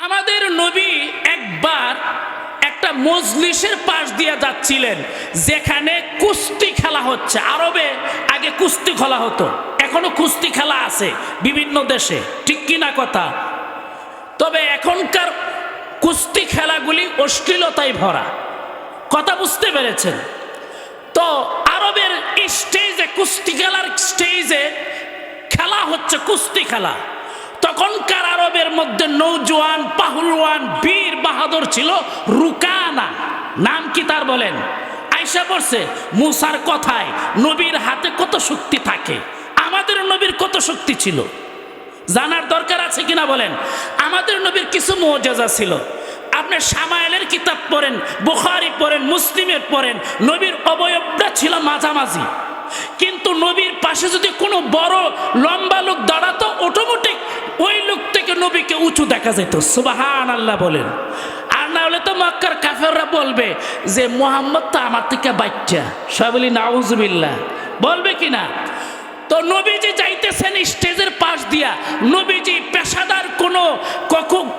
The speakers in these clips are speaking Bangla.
আমাদের নবী একবার একটা মজলিসের পাশ দিয়ে যাচ্ছিলেন, যেখানে কুস্তি খেলা হচ্ছে। আরবে আগে কুস্তি খেলা হতো, এখনো কুস্তি খেলা আছে বিভিন্ন দেশে, ঠিক কিনা কথা? তবে এখনকার কুস্তি খেলাগুলি অশ্লীলতায় ভরা, কথা বুঝতে পেরেছেন তো? আরবের স্টেজে, কুস্তি খেলার স্টেজে খেলা হচ্ছে কুস্তি খেলা। তখনকার আরবের মধ্যে নৌজওয়ান পাহলওয়ান বীর বাহাদুর ছিল রুকানা। নাম কি তার বলেন? আয়েশা পড়ছে মুসার কথায় নবীর হাতে কত শক্তি থাকে, আমাদের নবীর কত শক্তি ছিল জানার দরকার আছে কিনা বলেন? আমাদের নবীর কিছু মুআজিজা ছিল। আপনি শামাইলের কিতাব পড়েন, বুখারী পড়েন, মুসলিমের পড়েন, নবীর অবয়বটা ছিল মাঝামাঝি। কিন্তু নবীর পাশে যদি কোনো বড় লম্বা লোক দাঁড়াতো, অটোমেটিক ওই লোক থেকে নবীকে উঁচু দেখা যেত। সুবহানাল্লাহ বলেন। আর না হলে তো মক্কার কাফেররা বলবে যে মুহাম্মদ তো আমার থেকে বাচ্চা। সবাই বলি নাউজুবিল্লাহ, বলবে কিনা? তো নবীজি যাইতেছেন স্টেজের পাশ দিয়া। নবীজি পেশাদার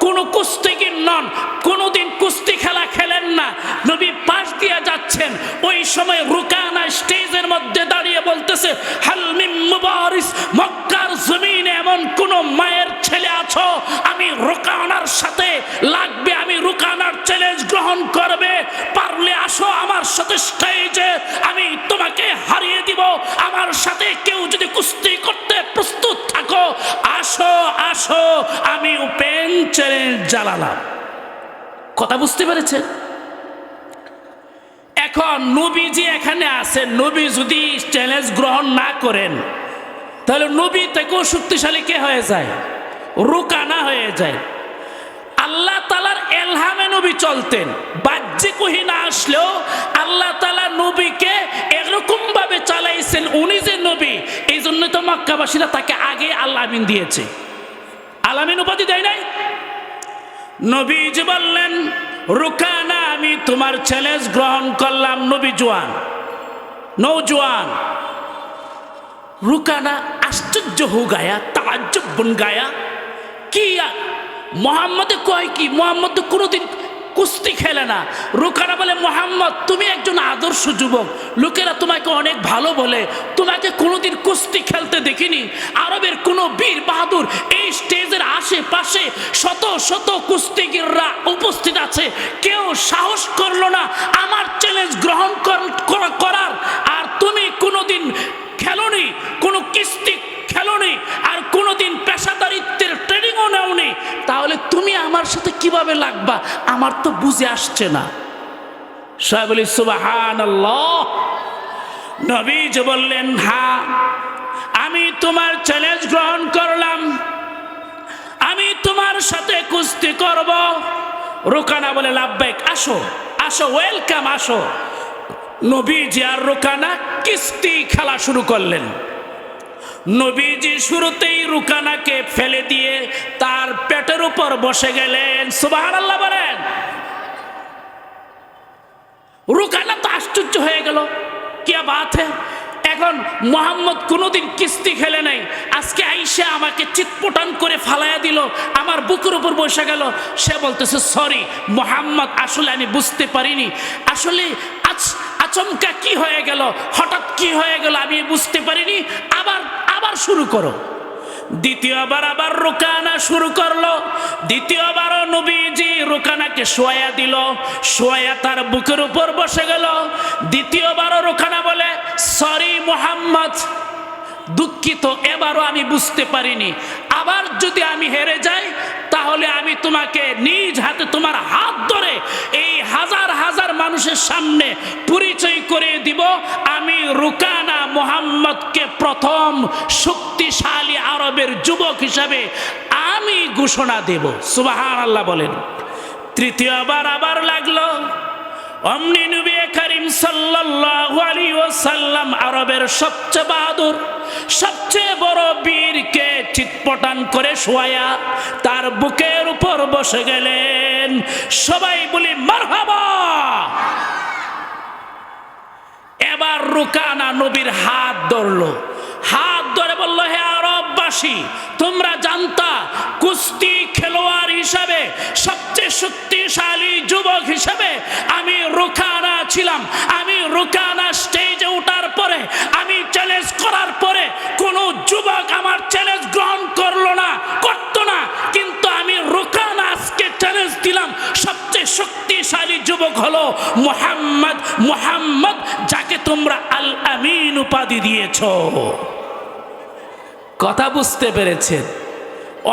কোনো কুস্তিগীর নন, কোনোদিন কুস্তি খেলা খেলেন না। নবী পাশ দিয়া যাচ্ছেন, ওই সময় রুকানা স্টেজের মধ্যে দাঁড়িয়ে বলতেছে, হাল মিন মুবারিস, মক্কার জমিনে এমন কোন মায়ের ছেলে আছো আমি রুকানার সাথে লাগবে, আমি রুকানার চ্যালেঞ্জ গ্রহণ করবে, পারলে আসো আমার সাথে স্টেজে, আমি তোমাকে হারিয়ে দিব। আমার সাথে কেউ যদি কুস্তি করতে প্রস্তুত থাকো, আসো আসো, আমি ওপেন চ্যালেঞ্জ জানালাম। কথা বুঝতে পেরেছেন? এখন নবীজি এখানে আছেন, নবী যদি চ্যালেঞ্জ গ্রহণ না করেন তাহলে নবী থেকেও শক্তিশালী কে হয়ে যায়? রুকানা হয়ে যায়। আল্লাহ তাআলার এলহামে নবী চলতেন, বাহ্যিক ওহী না আসলেও আল্লাহ তাআলা নবীকে এরকম ভাবে চালাইছেন। উনি যে নবী, এই জন্য তো মক্কাবাসীরা তাকে আগে আল আমিন দিয়েছে। আল আমিন উপাধি দেয় নাই? নবীজি বললেন, রুকানা আমি তোমার চ্যালেঞ্জ গ্রহণ করলাম। নবী জওয়ান, নৌজওয়ান। রুকানা আশ্চর্য হো গায়া, তাজ্জুব বন গায়া। কি মোহাম্মদে কয় কি? মোহাম্মদ তো কোনোদিন কুস্তি খেলে না। রুকানা বলে, মোহাম্মদ তুমি একজন আদর্শ যুবক, লোকেরা তোমাকে অনেক ভালো বলে, তোমাকে কোনোদিন কুস্তি খেলতে দেখিনি। আরবের কোনো বীর বাহাদুর এই স্টেজের আশেপাশে শত শত কুস্তিগীররা উপস্থিত আছে, কেউ সাহস করলো না আমার চ্যালেঞ্জ গ্রহণ করার। আর তুমি কোনোদিন খেলোনি, কোনো কুস্তি খেলোনি, আর কোনোদিন পেশাদারিত্বের ট্রেনিংও নেওনি, তাহলে তুমি আমার সাথে কিভাবে লাগবা? আমার তো বুঝে আসছে না। সবাই বলি সুবহানাল্লাহ। নবীজি বললেন, হ্যাঁ আমি তোমার চ্যালেঞ্জ গ্রহণ করলাম, আমি তোমার সাথে কুস্তি করব। রুকানা বলে, লাব্বাইক, আসো আসো, ওয়েলকাম, আসো। নবীজি আর রুকানা কুস্তি খেলা শুরু করলেন। নবীজি শুরুতেই রুকানাকে ফেলে দিয়ে তার পেটের উপর বসে গেলেন। সুবহানাল্লাহ বলেন। রুকানা তো আশ্চর্য হয়ে গেল, কি বাত है। এখন মোহাম্মদ কোনোদিন কুস্তি খেলে নাই, আজকে আইসা আমাকে চিৎপটান করে ফালাইয়া দিল, আমার বুকের উপর বসে গেল। সে বলতেছে, সরি মোহাম্মদ, আসলে আমি বুঝতে পারিনি, আসলে আচমকা কি হয়ে গেল, হঠাৎ কি হয়ে গেল আমি বুঝতে পারিনি, আবার শুরু করো। দ্বিতীয়বার আবার রুকানা শুরু করলো। দ্বিতীয়বারও নবীজি রুকানাকে শোয়া দিল, শোয়া তার বুকের উপর বসে গেল। দ্বিতীয়বারও রুকানা বলে, সরি মোহাম্মদ, দুঃখিত, এবারও আমি বুঝতে পারিনি, আবার যদি আমি হেরে যাই তাহলে আমি তোমাকে নিজ হাতে তোমার হাত ধরে এই হাজার হাজার মানুষের সামনে পরিচয় করে দিব, আমি রুকানা মোহাম্মদকে প্রথম শক্তিশালী আরবের যুবক হিসাবে আমি ঘোষণা দেব। সুবহানাল্লাহ বলেন। তৃতীয়বার আবার লাগলো। অমনি নবী করিম সাল্লাল্লাহু আলাইহি ওয়াসাল্লাম আরবের সবচেয়ে বাহাদুর, সবচেয়ে বড় বীরকে চিৎপটান করে শোয়া তার বুকের উপর বসে গেলেন। সবাই বলি মারহাবা। এবার রুকানা নবীর হাত ধরলো, হাত ধরে বলল, হে আরববাসী, তোমরা জানতা কুস্তি খেলোয়াড় হিসাবে সবচেয়ে শক্তিশালী যুবক হিসাবে আমি রুকানা ছিলাম। আমি রুকানা স্টেজে ওঠার পরে, আমি চ্যালেঞ্জ করার পরে কোন যুবক আমার চ্যালেঞ্জ গ্রহণ করতো না, কিন্তু আমি রুকানা আজকে চ্যালেঞ্জ দিলাম, সবচেয়ে শক্তিশালী যুবক হলো মুহাম্মদ, যাকে তোমরা আল আমিন উপাধি দিয়েছো। কথা বুঝতে পেরেছেন?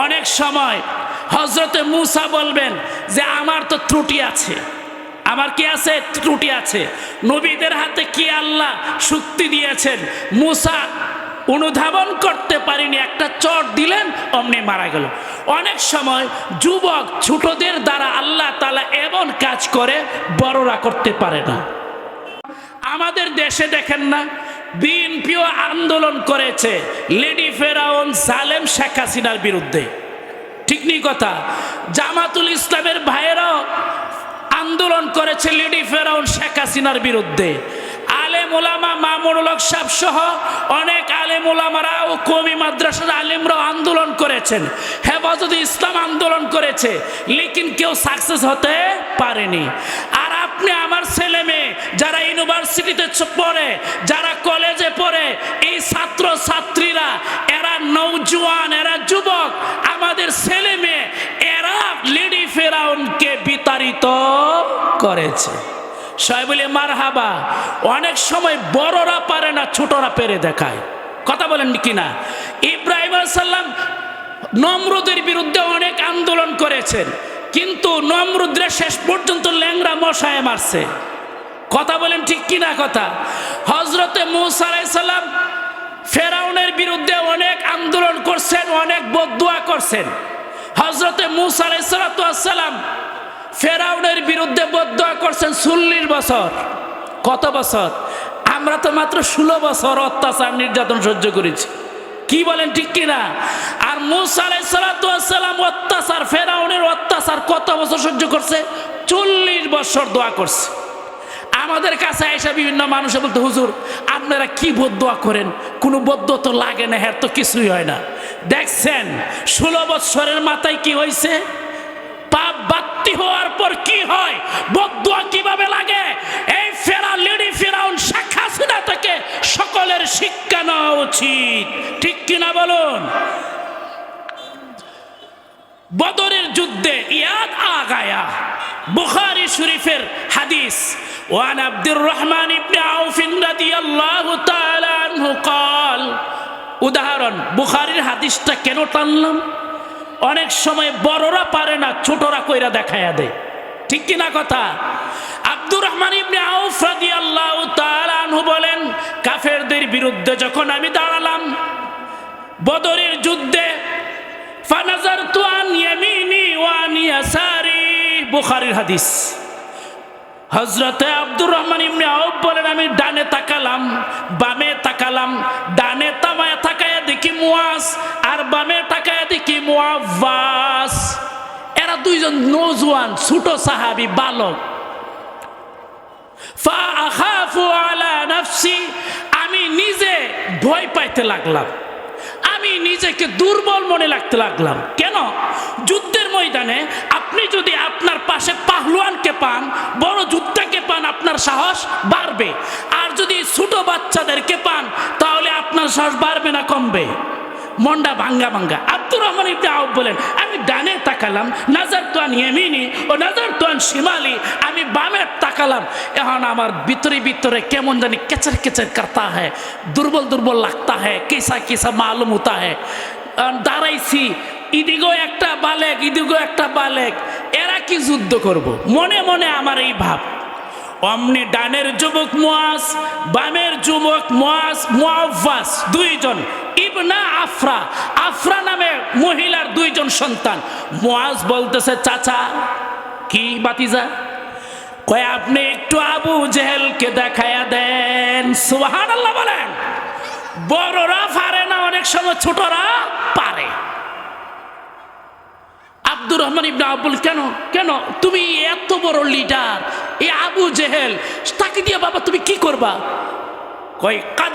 অনেক সময় হযরতে মূসা বলবেন যে আমার তো ত্রুটি আছে, আমার কি আছে? ত্রুটি আছে। নবীদের হাতে কি আল্লাহ শক্তি দিয়েছেন, মূসা অনুধাবন করতে পারিনি, একটা চট দিলেন অমনি মারা গেল। অনেক সময় যুবক ছোটদের দ্বারা আল্লাহ তাআলা এমন কাজ করে বড়রা করতে পারে না। আমাদের দেশে দেখেন না, বিএনপিও আন্দোলন করেছে লেডি ফেরাউন জালেম শেখ হাসিনার বিরুদ্ধে, ঠিক নি কথা? জামাতুল ইসলামের ভাইয়েরাও আন্দোলন করেছে লেডি ফেরাউন শেখ হাসিনার বিরুদ্ধে। আলেম ওলামা মামুনুল হক সাহেব সহ অনেক আলেম ওলামারা ও কওমি মাদ্রাসার আলেমরাও আন্দোলন করেছেন, হেফাজতে ইসলাম আন্দোলন করেছে, লেকিন কেউ সাকসেস হতে পারেনি। আর আপনি আমার ছেলে মেয়ে যারা ইউনিভার্সিটিতে পড়ে, যারা কলেজে পড়ে, এই ছাত্র ছাত্রীরা, এরা নওজোয়ান, এরা যুবক, আমাদের ছেলে মেয়ে, এরা লেডি ফেরাউনকে বিতাড়িত করেছে। সবাই বলে মারহাবা। অনেক সময় বড়রা পারে না, ছোটরা পেরে দেখায়। কথা বলেন কি না? ইব্রাহিম আলাইহিস সালাম নমরুদের বিরুদ্ধে অনেক আন্দোলন করেছেন, কিন্তু নমরুদরে শেষ পর্যন্ত ল্যাংড়া মশায় মারছে। কথা বলেন ঠিক কিনা কথা? হযরতে মূসা আলাইহিস সালাম ফেরাউনের বিরুদ্ধে অনেক আন্দোলন করছেন, অনেক বদদুয়া করছেন। হযরতে মূসা আলাইহিস সালাম ফেরাউনের বিরুদ্ধে বদদুয়া করছেন 40 বছর। কত বছর? আমরা তো মাত্র 16 বছর অত্যাচার নির্যাতন সহ্য করেছি। কি বলেন ঠিক কিনা? আর মূসা আলাইহিস সালাম অত্যাচার, ফেরাউনের অত্যাচার কত বছর সহ্য করছে? 40 বছর দোয়া করছে। আমাদের কাছে এসে বিভিন্ন মানুষ বলতে, হুজুর আপনারা কি বদদুয়া করেন? কোনো বদদুয়া তো লাগে না, হ্যাঁ তো কিছুই হয় না। দেখছেন 16 বছরের মাথায় কি হয়েছে? পাপ বাতি হওয়ার পর কি হয়, বদদুয়া কিভাবে লাগে, এই লেডি ফেরাউন শেখ হাসিনা থেকে সকলের শিক্ষা নেওয়া উচিত, ঠিক কিনা বলুন? বদরের যুদ্ধে ইয়াদ আগায়া, বুখারী শরীফের হাদিস, ওয়ান আব্দুর রহমান ইবনে আউফ রাদিয়াল্লাহু তাআলা আনহু قال, উদাহরণ, বুখারীর হাদিসটা কেন টানলাম? অনেক সময় বড়রা পারে না, ছোটরা কইরা দেখায়া দেয়, ঠিক কিনা কথা? আব্দুর রহমান ইবনে আউফ রাদিয়াল্লাহু তাআলা আনহু বলেন, কাফেরদের বিরুদ্ধে যখন আমি দাঁড়ালাম বদরের যুদ্ধে, ফানাজারতু আন ইয়ামিনি ওয়া আন ইয়াসারি, বুখারীর হাদিস। হযরতে আব্দুর রহমান ইবনে আউফ বলেন, আমি ডানে তাকালাম, বামে তাকালাম, ডানে তামায় তাকায়া দেখি মুয়াজ, আর বামে তাকায়া দেখি মুআওয়াজ। এরা দুইজন নওজোয়ান ছোট সাহাবী, বালক। ফা আখাফু আলা নাফসি, আমি নিজে ভয় পাইতে লাগলাম, আমি নিজেকে দুর্বল মনে লাগতে লাগলাম। কেন? যুদ্ধের ময়দানে আপনি যদি আপনার পাশে পাহলওয়ানকে পান, বড় যোদ্ধাকে পান, আপনার সাহস বাড়বে। আর যদি ছোট বাচ্চাদেরকে পান, তাহলে আপনার সাহস বাড়বে না, কমবে, মনটা ভাঙ্গা ভাঙ্গা। আব্দুর রহমান ইবনে আউফ বলেন, আমি ডানে তাকালাম, নাজারতু আন ইয়ামিনি ও নাজারতু আন শিমালি, আমি বামে তাকালাম। এখন আমার ভিতরে ভিতরে কেমন জানি কেচর কেচর করতা হ্যায়, দুর্বল দুর্বল লাগতা হ্যায়, কেসা কেসা মালুম হতা হ্যায়। দাঁড়াইছি, ইদিগো একটা বালেক, ইদিগো একটা বালেক, এরা কি যুদ্ধ করব? মনে মনে আমার এই ভাব। অমনি ডানের যুবক মুয়াজ, বামের যুবক মুআওয়াজ, দুইজন ইবনা আফরা, আফরা নামে মহিলার দুইজন সন্তান। মুয়াজ বলতেছে, চাচা। কি বাতিজা? কয় আপনি একটু আবু জেহেলকে দেখায়া দেন। সুবহানাল্লাহ বলেন। বড়রা পারে না, অনেক সময় ছোটরা পারে। আব্দুর রহমান ইবনে আউফ বল, কেন কেন তুমি এত বড় লিডার, এই আবু জেহেল, তাকে দিয়ে বাবা তুমি কি করবা? কয় কাদ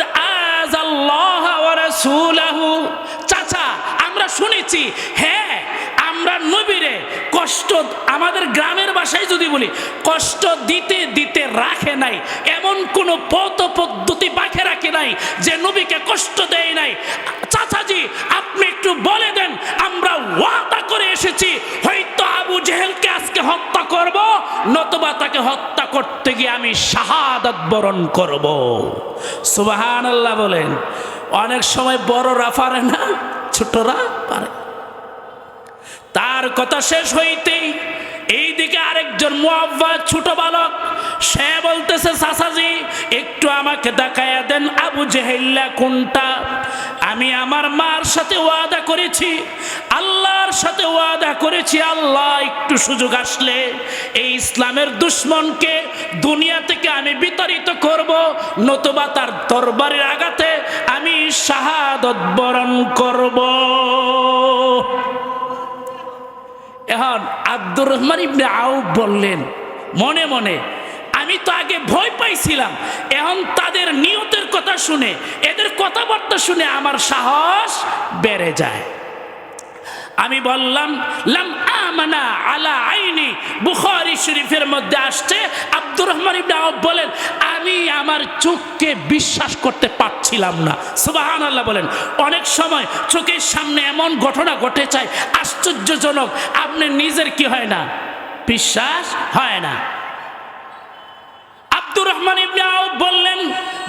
হাযাল্লাহ ওয়া রাসূলাহু। চাচা আমরা শুনেছি, হ্যাঁ আমরা নবীরে কষ্ট, আমাদের গ্রামের ভাষায় যদি বলি, কষ্ট দিতে দিতে রাখে নাই, এমন কোন পথ পদ্ধতি বাকি রাখে নাই যে নবীকে কষ্ট দেয় নাই। চাচাজি আপনি একটু বলে দেন, আমরা ওয়াদা করে এসেছি হয়তো আবু জেহেলকে আজকে হত্যা করব, নতুবা তাকে হত্যা করতে গিয়ে আমি শাহাদাত বরণ করব। সুবহানাল্লাহ বলেন। অনেক সময় বড়রা পারে না, ছোটরা পারে। তার কথা শেষ হইতেই এইদিকে আরেকজন মুআওয়াজ ছোট বালক, সে বলতেছে চাচাজি একটু আমাকে দেখায়া দেন আবু জেহেল কোনটা। আমি আমার মার সাথে ওয়াদা করেছি, আল্লাহর সাথে ওয়াদা করেছি, আল্লাহ একটু সুযোগ আসলে এই ইসলামের দুশমনকে দুনিয়া থেকে আমি বিতাড়িত করব, নতুবা তার দরবারের আঘাতে আমি শাহাদাত বরণ করব। এখন আব্দুর রহমান ইবনে আউফ বললেন মনে মনে, আমি তো আগে ভয় পাইছিলাম, এখন তাদের নিয়তের কথা শুনে, এদের কথাবার্তা শুনে আমার সাহস বেড়ে যায়। আমি বললাম লাম আমানা আলা আইনি, বুখারী শরীফের মধ্যে আসছে আব্দুর রহমান ইবনে আউফ বলেন আমি আমার চোখকে বিশ্বাস করতে পারছিলাম না। সুবহানাল্লাহ বলেন। অনেক সময় চোখের সামনে এমন ঘটনা ঘটে যায় আশ্চর্যজনক, আপনি নিজের কি হয় না, বিশ্বাস হয় না। আব্দুর রহমান ইবনে আউফ বললেন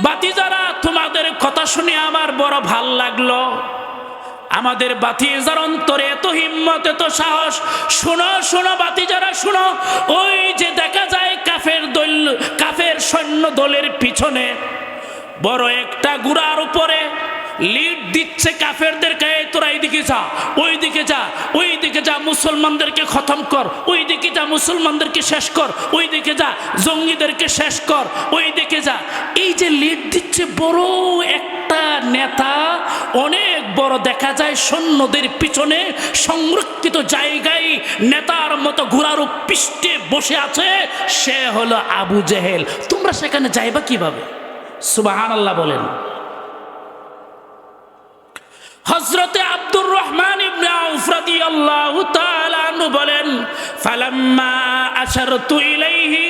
বাতিজারা তোমাদের কথা শুনে আমার বড় ভাল লাগলো, আমাদের বাতিজার অন্তরে এত হিম্মত এত সাহস। শোনো শোনো বাতিজারা শোনো, ওই যে দেখা যায় কাফের সৈন্য দলের পিছনে বড় একটা ঘোড়ার উপরে লিড দিচ্ছে কাফেরদেরকে, তোরা এইদিকে যা, ওই দিকে যা, ওই দিকে যা, মুসলমানদেরকে খতম কর, ওই দিকে যা, মুসলমানদেরকে শেষ কর, ওই দিকে যা, জঙ্গিদেরকে শেষ কর, ওই দিকে যা। এই যে লিড দিচ্ছে বড় একটা নেতা, অনেক বড় দেখা যায় সৈন্যদের পিছনে সংরক্ষিত জায়গায় নেতার মতো ঘোড়ার পৃষ্ঠে বসে আছে, সে হলো আবু জেহেল। তোমরা সেখানে যাইবা কিভাবে? সুবহানাল্লাহ বলেন। হযরতে আব্দুর রহমান ইবনে আউফ রাদিয়াল্লাহু তাআলা আনহু বলেন ফালাম্মা আশারতু ইলাইহি,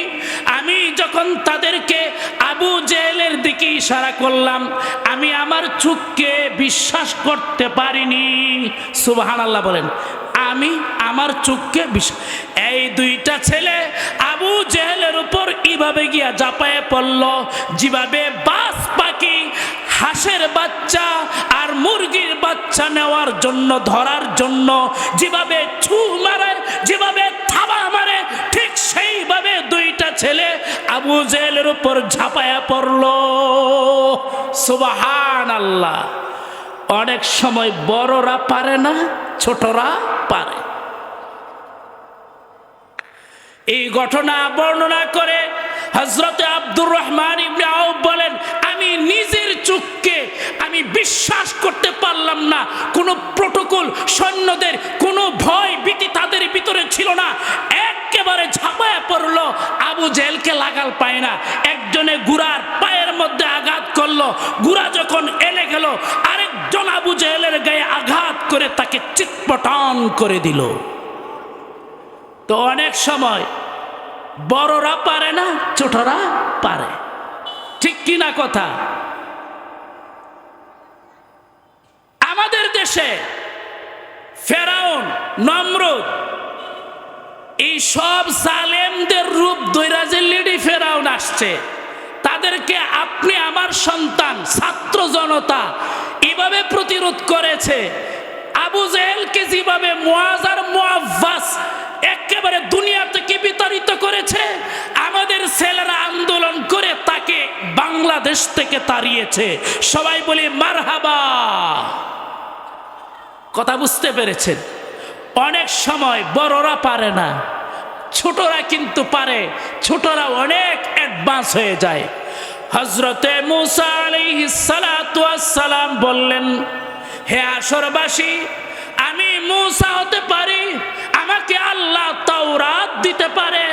আমি যখন তাদেরকে আবু জেহেলের দিকে ইশারা করলাম, আমি আমার চোখকে বিশ্বাস করতে পারিনি। সুবহানাল্লাহ বলেন। আমি আমার চোখকে বিশ্বাস, এই দুইটা ছেলে আবু জেহেলের উপর এইভাবে গিয়া ঝাঁপায়ে পড়ল, যেভাবে বাস পাখি হাঁসের বাচ্চা আর মুরগির বাচ্চা নেওয়ার জন্য, ধরার জন্য যেভাবে ছু মারে, যেভাবে থাবা মারে, ঠিক সেইভাবে দুইটা ছেলে আবু জেহেলের উপর ঝাঁপায়া পড়ল। সুবহানাল্লাহ। অনেক সময় বড়রা পারে না, ছোটরা পারে। এই ঘটনা বর্ণনা করে হযরতে আব্দুর রহমান ইবনে আউফ বলেন আমি নিজের চোখকে আমি বিশ্বাস করতে পারলাম না। কোনো প্রটোকল, সৈন্যদের কোনো ভয় ভীতি তাদের ভিতরে ছিল না, একেবারে ঝাঁপায় পড়লো, আবু জেহেলকে লাগাল পায় না। একজনে ঘোড়ার পায়ের মধ্যে আঘাত করলো, ঘোড়া যখন এলে গেল আরেকজন আবু জেহেলের গায়ে আঘাত করে তাকে চিৎপটান করে দিল। তো অনেক সময় বড়রা পারে না, ছোটরা পারে, ঠিক কিনা কথা? আমাদের দেশে ফেরাউন, নমরুদ, এই সব জালেমদের রূপ ধইরা যে লেডি ফেরাউন আসছে, তাদেরকে আপনি আমার সন্তান, ছাত্র জনতা এভাবে প্রতিরোধ করেছে। আবু জেহেলকে যেভাবে মুআজ আর মুআওয়াজ একেবারে দুনিয়া থেকে বিতাড়িত করেছে, আমাদের ছেলেরা আন্দোলন করে তাকে বাংলাদেশ থেকে তাড়িয়েছে। সবাই বলি মারহাবা। কথা বুঝতে পেরেছেন? অনেক সময় বড়রা পারে না, ছোটরা কিন্তু পারে, ছোটরা অনেক অ্যাডভান্স হয়ে যায়। হযরতে মূসা আলাইহিস সালাতু ওয়াস সালাম বললেন হে আসরবাসী, আমি মূসা হতে পারি, আমাকে আল্লাহ তাওরাত দিতে পারে,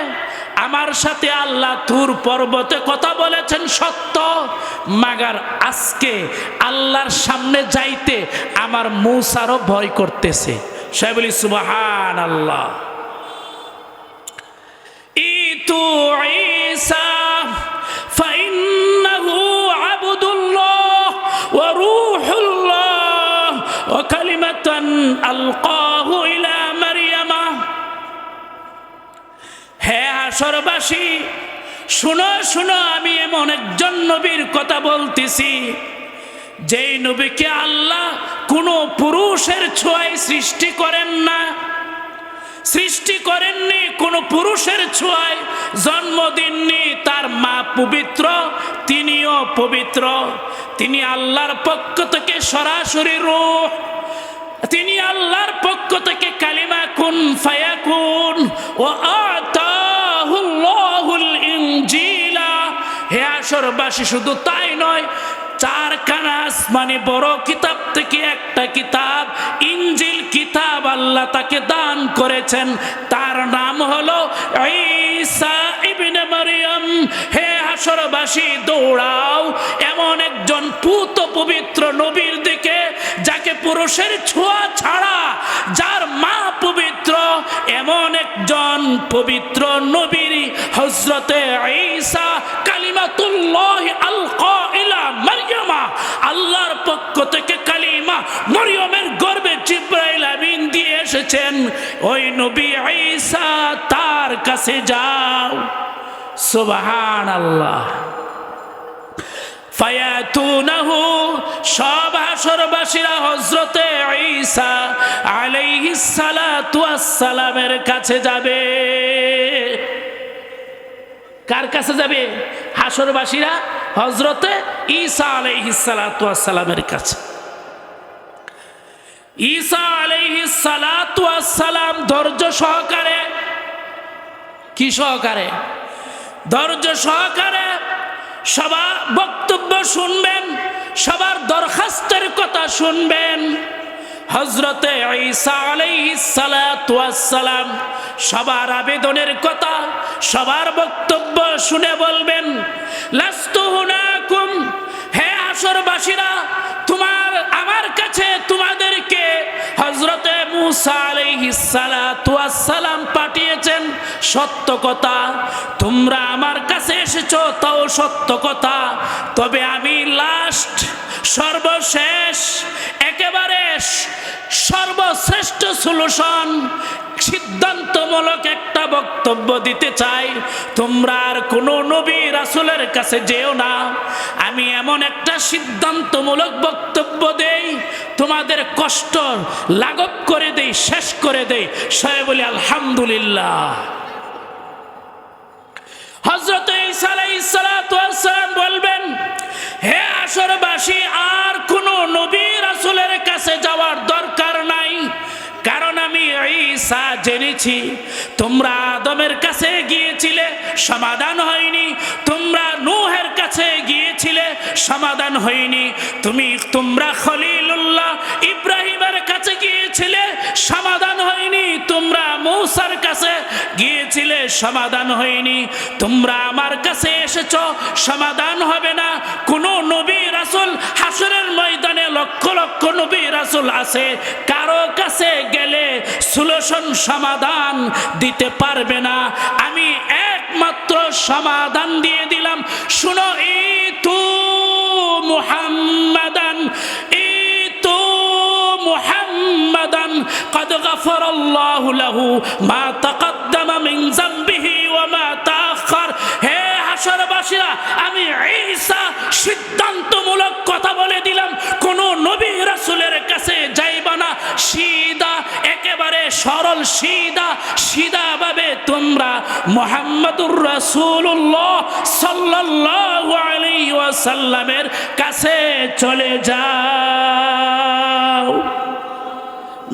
আমার সাথে আল্লাহ তুর পর্বতে কথা বলেছেন সত্য, মাগার আজকে আল্লাহর সামনে যাইতে আমার মূসারও ভয় করতেছে। সে বলি সুবহানাল্লাহ। ইতু ঈসা ফাইন্নাহু আবদুল্লাহ ওয়া রূহুল্লাহ ওয়া কালিমাতুন আলকাহু ইলা মারইয়ামা। হে হাসরবাসী, শুনো শুনো, আমি এমন একজন নবীর কথা বলতেছি যেই নবীকে আল্লাহ কোনো পুরুষের ছোঁয়ায় সৃষ্টি করেন না, সৃষ্টি করেননি কোনো পুরুষের ছোঁয়ায়, জন্ম দেননি, তার মা পবিত্র, তিনিও পবিত্র। তিনি আল্লাহর পক্ষ থেকে সরাসরি রূহ, তিনি আল্লাহর পক্ষ থেকে কালিমা কুন ফায়াকুন ও আতাহুল্লাহুল ইনজিলা। হে আসরবাসী, শুধু তাই নয়, চারখানা আসমানি বড় কিতাব থেকে একটা কিতাব, ইনজিল কিতাব আল্লাহ তাকে দান করেছেন, তার নাম হলো ঈসা ইবনে মারইয়াম। হে হাসরবাসী, দৌড়াও এমন একজন পুত পবিত্র নবীর দিকে, যাকে পুরুষের ছোঁয়া ছাড়া, যার মা পবিত্র, এমন একজন পবিত্র নবীর হযরতে ঈসা কালিমাতুল্লাহ আলকা ইলা মারইয়ামা, আল্লাহর পক্ষ থেকে কালিমা মরিয়মের গর্ভে জিবরাইল আমিন দিয়ে এসেছেন। ওই নবী ঈসা, তার কাছে যাও। সুবহানাল্লাহ। ফায়াতুনাহু, সব হাসরবাসীরা হযরতে ঈসা আলাইহিস সালাতু ওয়াস সালামের কাছে যাবে। কার কাছে যাবে? হাসরবাসীরা হযরতে ঈসা আলাইহিস সালাতু ওয়াস সালামের কাছে। ঈসা আলাইহিস সালাতু ওয়াস সালাম ধৈর্য সহকারে, কি সহকারে? ধৈর্য সহকারে সবার বক্তব্য শুনবেন, সবার দরখাস্তের কথা শুনবেন। হযরতে ঈসা আলাইহিস সালাতু ওয়াস সালাম সবার আবেদনের কথা, সবার বক্তব্য শুনে বলবেন, লাস্তু হুনাকুম, হে আসরবাসীরা, আমার কাছে তোমাদেরকে হযরতে মূসা আলাইহিস সালাতু ওয়াস সালাম পাঠিয়েছেন, সত্য কথা। তোমরা আমার কাছে এসেছো, তাও সত্য কথা। তবে আমি লাস্ট, সর্বশেষ, একেবারে সর্বশ্রেষ্ঠ সলিউশন, সিদ্ধান্তমূলক একটা বক্তব্য দিতে চাই। তোমরা আর কোনো নবী রাসূলের কাছে যেও না, আমি এমন একটা সিদ্ধান্তমূলক বক্তব্য দেই, তোমাদের কষ্ট লাঘব করে দেই, শেষ করে দেই। সবাই বলি আলহামদুলিল্লাহ। হযরত ঈসা আলাইহিস সালাতু ওয়াস সালাম বলবেন, হে আসরবাসী, আর কোনো নবী রাসূলের কাছে যাওয়ার দরকার নাই, কারণ আমি ঈসা জেনেছি তোমরা আদমের কাছে গিয়েছিলে, সমাধান হয়নি। তোমরা নূহের কাছে গিয়েছিলে, সমাধান হয়নি। তোমরা খলিলুল্লাহ ইব্রাহিমের কাছে গিয়েছিলে, সমাধান হয়নি। তোমরা মূসার কাছে গিয়েছিলে, সমাধান হয়নি। তোমরা আমার কাছে এসেছো, সমাধান হবে না। কোন নবী রাসূল, হাসরের ময়দানে লক্ষ লক্ষ নবী রাসূল আছে, কারো কাছে গেলে সলিউশন, সমাধান দিতে পারবে না। আমি একমাত্র সমাধান দিয়ে দিলাম। শুনো, ইতু মুহাম্মাদান, ইতু মুহাম্মাদান قد غفر الله له ما تقدم من ذنبه وما تأخر। হে হাসরবাসীরা, আমি ঈসা সিদ্ধান্তমূলক কথা বলে দিলাম, কোন নবী রাসূলের কাছে যাইবা না। সিধা, একেবারে সরল, সিধা ভাবে তোমরা মুহাম্মাদুর রাসূলুল্লাহ সাল্লাল্লাহু আলাইহি ওয়াসাল্লামের কাছে চলে যাও।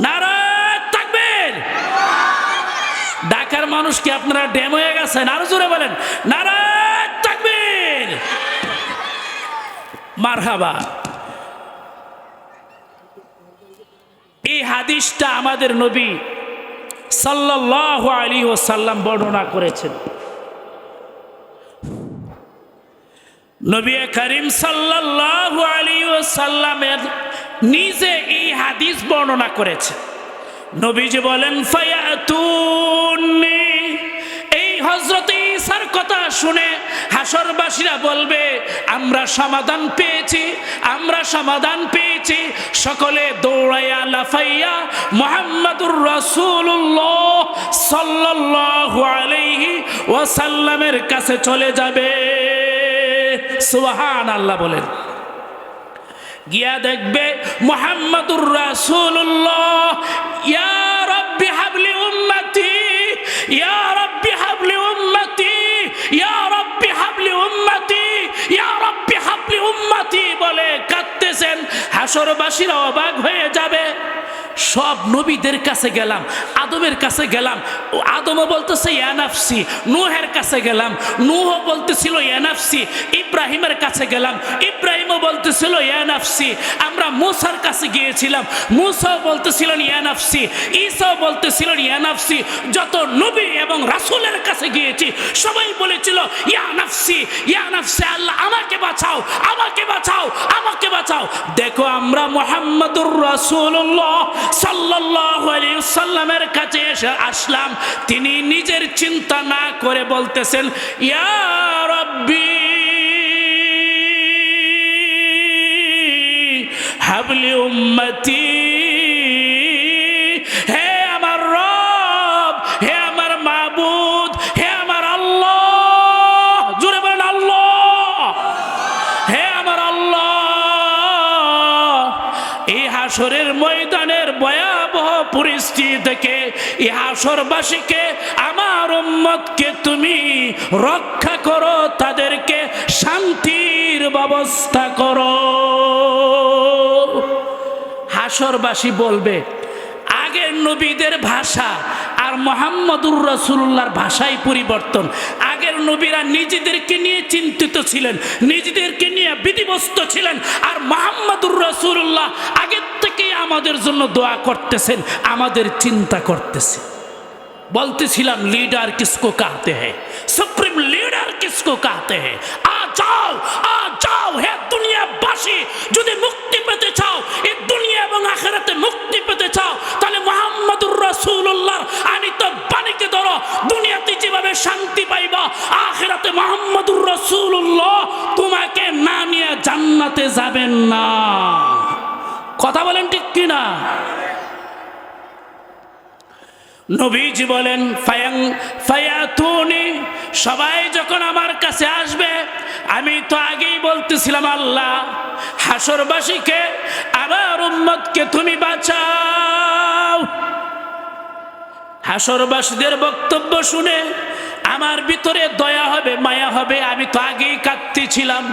নারায়ে তাকবীর। ঢাকার মানুষ কি আপনারা ড্যাম হয়ে গেছেন? আরো জোরে বলেন, নারায়ে তাকবীর। মারহাবা। এই হাদিসটা আমাদের নবী সাল্লাল্লাহু আলাইহি ওয়াসাল্লাম বর্ণনা করেছেন। নবী করিম সাল্লাল্লাহু আলাইহি ওয়াসাল্লামের নিজে এই হাদিস বর্ণনা করেছে। নবীজি বলেন ফায়াতুনি, এই হযরত ঈসার কথা শুনে হাসরবাসীরা বলবে আমরা সমাধান পেয়েছি, আমরা সমাধান পেয়েছি। সকলে দৌড়াইয়া লাফাইয়া মুহাম্মাদুর রাসূলুল্লাহ সাল্লাল্লাহু আলাইহি ওয়াসাল্লামের কাছে চলে যাবে। সুবহানাল্লাহ বলেন। গিয়া দেখবে মুহাম্মাদুর রাসূলুল্লাহ ইয়া রাব্বি হাবলি উম্মতি, ইয়া রাব্বি হাবলি উম্মতি, ইয়া রাব্বি হাবলি উম্মতি, ইয়া রাব্বি হাবলি উম্মতি বলে কাঁদতেছেন। হাসরবাসীরা অবাক হয়ে যাবে। সব নবীদের কাছে গেলাম, আদমের কাছে গেলাম, আদমও বলতেছে ইয়া নাফসি। নূহের কাছে গেলাম, নূহ বলতেছিল ইয়া নাফসি। ইব্রাহিমের কাছে গেলাম, ইব্রাহিমও বলতেছিল ইয়া নাফসি। আমরা মুসার কাছে গিয়েছিলাম, মুসাও বলতেছিলেন ইয়া নাফসি, ঈসাও বলতেছিলেন ইয়া নাফসি। যত নবী এবং রাসূলের কাছে গিয়েছি সবাই বলেছিল ইয়া নাফসি, ইয়া নাফসি, আল্লাহ আমাকে বাঁচাও, আমাকে বাঁচাও, আমাকে বাঁচাও। দেখো আমরা মুহাম্মাদুর রাসূলুল্লাহ সাল্লাল্লাহু আলাইহি ওয়াসাল্লামের কাছে এসে আসলাম। তিনি নিজের চিন্তা না করে বলতেছেন ইয়া রাব্বি হাবলি উম্মতি, হে আমার রব, হে আমার মাবুদ, হে আমার আল্লাহ, জোরে বলেন আল্লাহ, হে আমার আল্লাহ। এই হাসরের ময়দানের ভয়াবহ পরিস্থিতি থেকে এই হাসরবাসীকে, আমার উম্মতকে তুমি রক্ষা করো, তাদেরকে শান্তির ব্যবস্থা করো। হাসরবাসী বলবে আগের নবীদের ভাষা আর মুহাম্মদুর রাসূলুল্লাহর ভাষাই পরিবর্তন। আগের নবীরা নিজেদেরকে নিয়ে চিন্তিত ছিলেন, নিজেদেরকে নিয়ে বিধিবস্ত ছিলেন, আর মুহাম্মদুর রাসূলুল্লাহ আগের থেকেই আমাদের জন্য দোয়া করতেছেন, আমাদের চিন্তা করতেছে। বলতেছিলাম লিডার কিসকো कहते हैं, সুপ্রিম লিডার কিসকো कहते हैं। আ যাও হে দুনিয়াবাসী, যদি মুক্তি পেতে চাও, এই দুনিয়া এবং আখিরাতে মুক্তি পেতে চাও, তাহলে মুহাম্মদুর রাসূলুল্লাহর আনিত বাণীকে ধরো। দুনিয়াতে যেভাবে শান্তি পাইবা, আখিরাতে মুহাম্মদুর রাসূলুল্লাহ তোমাকে না নিয়ে জান্নাতে যাবেন না। কথা বলেন ঠিক কিনা? নবীজি বলেন ফায়াতুনি, সবাই যখন আমার কাছে আসবে, আমি তো আগেই বলতেছিলাম আল্লাহ হাসরবাসীকে, আমার উম্মতকে তুমি বাঁচাও। হাসরবাসীদের বক্তব্য শুনে আমার ভিতরে দয়া হবে, মায়া হবে। আমি তো আগেই কাঁদতেছিলাম।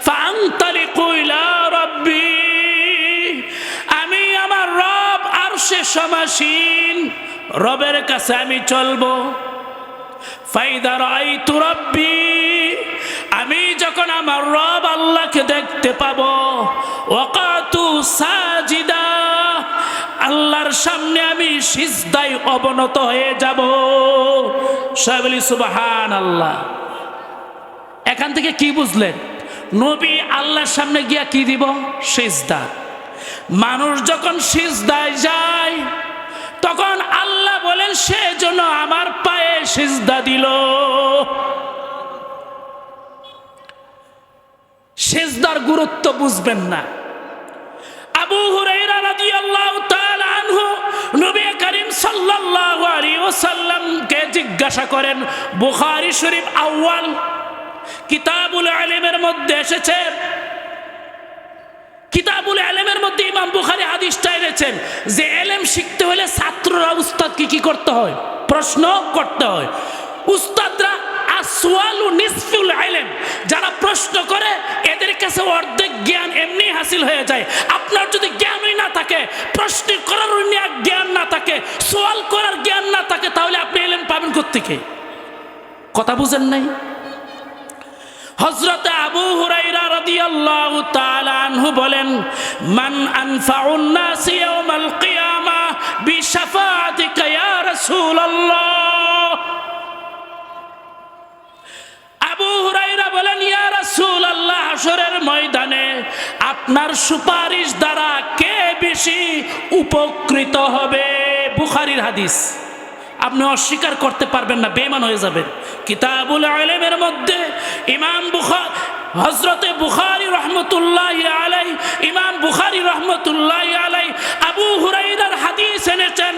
ফাআনতালিকু ইলা রাব্বি, আমি আমার রব আরশে সমাসীন রবের কাছে আমি চলবো। ফাইদা রাআইতু রাব্বি, আমি যখন আমার রব আল্লাহকে দেখতে পাবো, ওয়াকাতু সাজিদা, আল্লাহর সামনে আমি সিজদায় অবনত হয়ে যাব। সবাই বলি সুবহানাল্লাহ। এখান থেকে কি বুঝলেন? নবী আল্লাহর সামনে গিয়া কি দিব? সিজদা। মানুষ যখন সিজদায় যায় তখন আল্লাহ বলেন সে জন্য আমার পায়ে সিজদা দিল। সিজদার গুরুত্ব বুঝবেন না। আবু হুরায়রা রাদিয়াল্লাহু তাআলা আনহু নবী করিম সাল্লাল্লাহু আলাইহি ওয়াসাল্লামকে জিজ্ঞাসা করেন, বুখারী শরীফ আউয়াল কিতাবুল ইলমের মধ্যে এসেছে, কিতাবুল ইলমের মধ্যে ইমাম বুখারী হাদিসটা এনেছেন যে ইলম শিখতে হলে ছাত্ররা উস্তাদকে কি করতে হয়? প্রশ্ন করতে হয়। উস্তাদরা আসওয়ালু নিসফুল ইলম, যারা প্রশ্ন করে এদের কাছে অর্ধেক জ্ঞান এমনি হাসিল হয়ে যায়। আপনার যদি জ্ঞানই না থাকে, প্রশ্ন করার জ্ঞান না থাকে, সওয়াল করার জ্ঞান না থাকে, তাহলে আপনি ইলম পাবেন কোত্থেকে? কথা বুঝেন নাই? হযরত আবু হুরায়রা রাদিয়াল্লাহু তাআলা আনহু বলেন, মান আনফাউন নাস ইয়াউমাল কিয়ামা বিশাফাআতিকা ইয়া রাসূলুল্লাহ। আবু হুরায়রা বলেন, ইয়া রাসূলুল্লাহ আপনার সুপারিশ দ্বারা কে বেশি উপকৃত হবে। বুখারীর হাদিস, আপনি অস্বীকার করতে পারবেন না, বেঈমান হয়ে যাবেন। কিতাবুল ইলমের মধ্যে ইমাম বুখারী হযরতে বুখারী রাহমাতুল্লাহি আলাইহি, ইমাম বুখারী রাহমাতুল্লাহি আলাইহি আবু হুরায়রার হাদিস এনেছেন।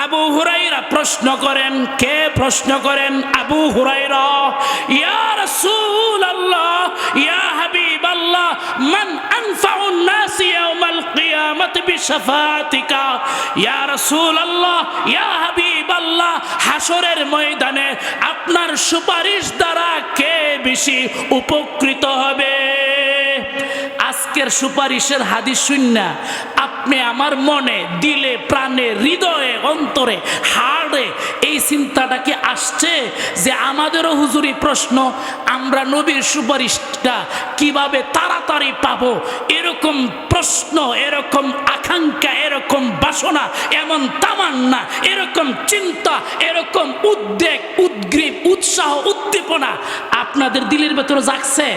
আবু হুরায়রা প্রশ্ন করেন, কে প্রশ্ন করেন? আবু হুরায়রা, ইয়া রাসূলুল্লাহ, ইয়া হাবিবাল্লাহ, মান আনফাউন নাস ইয়াউমাল কিয়ামাতি বিশাফাতিকা। ইয়া রাসূলুল্লাহ, ইয়া হাবিবাল্লাহ, হাসরের ময়দানে আপনার সুপারিশ দ্বারা কে বেশি উপকৃত হবে? আজকের সুপারিশের হাদিস শুননা আপনি আমার মনে, দিলে, প্রাণে, হৃদয়ে, অন্তরে, হাড়ে এই চিন্তাটা কি আসছে যে আমাদেরও হুজুরি প্রশ্ন, আমরা নবীর সুপারিশটা কিভাবে তাড়াতাড়ি পাবো? এরকম প্রশ্ন, এরকম আকাঙ্ক্ষা, এরকম বাসনা, এমন তামান্না, এরকম চিন্তা, এরকম উদ্বেগ, উদ্গ্রীব, উৎসাহ, উদ্দীপনা আপনাদের দিলের ভেতরে জাগছে?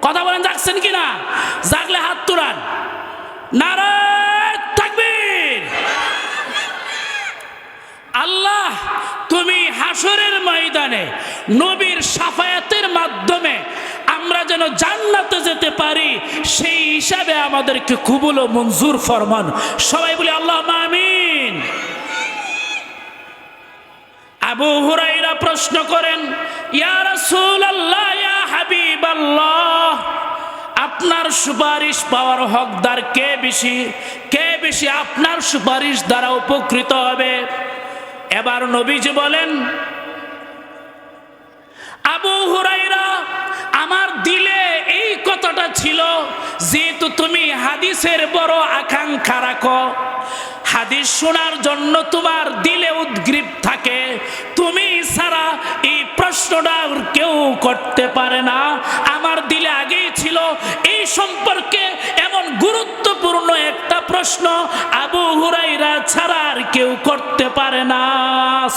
কথা বলেন, জাগছেন কিনা? জাগলে হাত তুলান। নারায়ে তাকবীর। আল্লাহ, তুমি হাসরের ময়দানে নবীর শাফায়াতের মাধ্যমে আমরা যেন জান্নাতে যেতে পারি, সেই হিসাবে আমাদেরকে কবুল ও মঞ্জুর ফরমান। সবাই বলি আল্লাহুম্মা আমিন। আবু হুরায়রা প্রশ্ন করেন, ইয়া রাসূলুল্লাহ, ইয়া হাবিবাল্লাহ, আপনার সুপারিশ পাওয়ার হকদার কে বেশি? কে বেশি আপনার সুপারিশ দ্বারা উপকৃত হবে? এবার নবীজি বলেন, আবু হুরায়রা, আমার দিলে এই কথাটা ছিল, যেহেতু তুমি হাদিসের বড় আকাঙ্ক্ষা রাখো, হাদিস শোনার জন্য তোমার দিলে উদ্গ্রীব থাকে, তুমি ছাড়া এই প্রশ্নটা কেউ করতে পারে না। আমার দিলে আগেই ছিল এই সম্পর্কে এমন গুরুত্বপূর্ণ একটা প্রশ্ন আবু হুরায়রা ছাড়া আর কেউ করতে পারে না।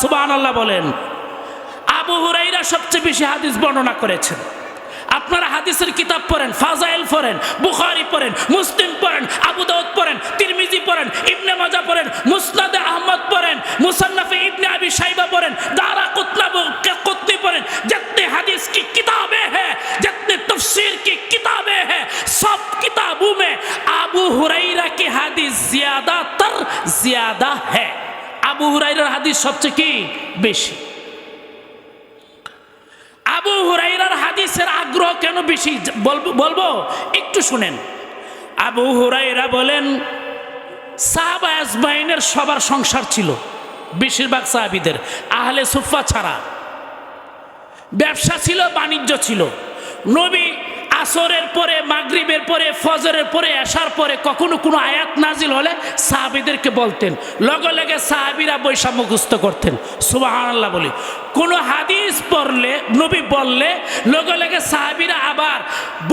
সুবহানাল্লাহ বলেন। আবু হুরায়রা সবচেয়ে বেশি হাদিস বর্ণনা করেছেন। আপনারা হাদিসের কিতাব পড়েন, ফাজাইল পড়েন, বুখারী পড়েন, মুসলিম পড়েন, আবু দাউদ পড়েন, তিরমিজি পড়েন, ইবনে মাজাহ পড়েন, মুসনাদে আহমদ পড়েন, মুসান্নাফে ইবনে আবি শাইবা পড়েন, দারাকুতনি পড়েন। जितने हदीस की किताबें हैं, जितने तफसीर की किताबें हैं, सब किताबों में আবু হুরায়রা की हदीस ज्यादा है। আবু হুরায়রার হাদিস সবচেয়ে কি বেশি। আবু হুরায়রার হাদিসের আগ্রহ কেন বেশি বলবো একটু শুনেন। আবু হুরায়রা বলেন, সাহাবা আজমাইনের সবার সংসার ছিল, বেশিরভাগ সাহাবীদের, আহলে সুফা ছাড়া। ব্যবসা ছিল, বাণিজ্য ছিল। নবী আসরের পরে, মাগরিবের পরে, ফজরের পরে, এশার পরে কখনো কোনো আয়াত নাজিল হলে সাহাবীদেরকে বলতেন, লগে লগে সাহাবীরা বৈশা মুখস্থ করতেন। সুবহানাল্লাহ বলি। কোনো হাদিস পড়লে, নবী বললে লগে লগে সাহাবীরা আবার